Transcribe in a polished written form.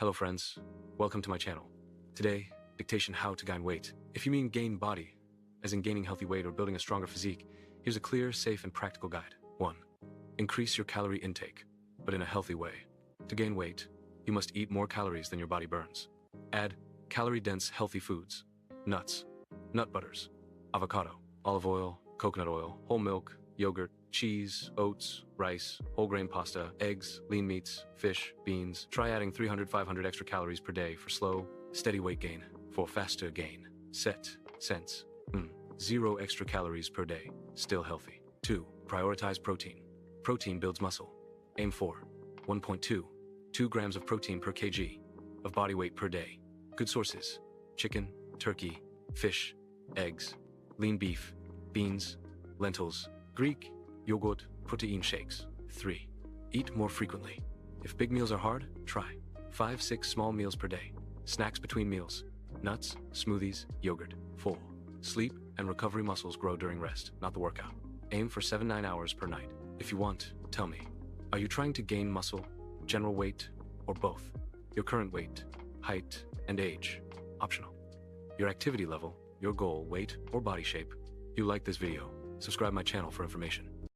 Hello friends, welcome to my channel. Today, dictation how to gain weight. If you mean gain body, as in gaining healthy weight or building a stronger physique, here's a clear, safe, and practical guide. 1. Increase your calorie intake, but in a healthy way. To gain weight, you must eat more calories than your body burns. Add calorie-dense healthy foods, nuts, nut butters, avocado, olive oil, coconut oil, whole milk, yogurt, cheese, oats, rice, whole grain pasta, eggs, lean meats, fish, beans. Try adding 300-500 extra calories per day for slow, steady weight gain. For faster gain, sense. 0 extra calories per day, still healthy. 2. Prioritize protein. Protein builds muscle. Aim for 1.2 grams of protein per kg of body weight per day. Good sources: chicken, turkey, fish, eggs, lean beef, beans, lentils, Greek, yogurt, protein shakes. 3. Eat more frequently. If big meals are hard, try 5-6 small meals per day. Snacks between meals, nuts, smoothies, yogurt. 4. Sleep and recovery. Muscles grow during rest, not the workout. Aim for 7-9 hours per night. If you want, tell me. Are you trying to gain muscle, general weight, or both? Your current weight, height, and age, optional. Your activity level, your goal, weight, or body shape. You like this video, subscribe my channel for information.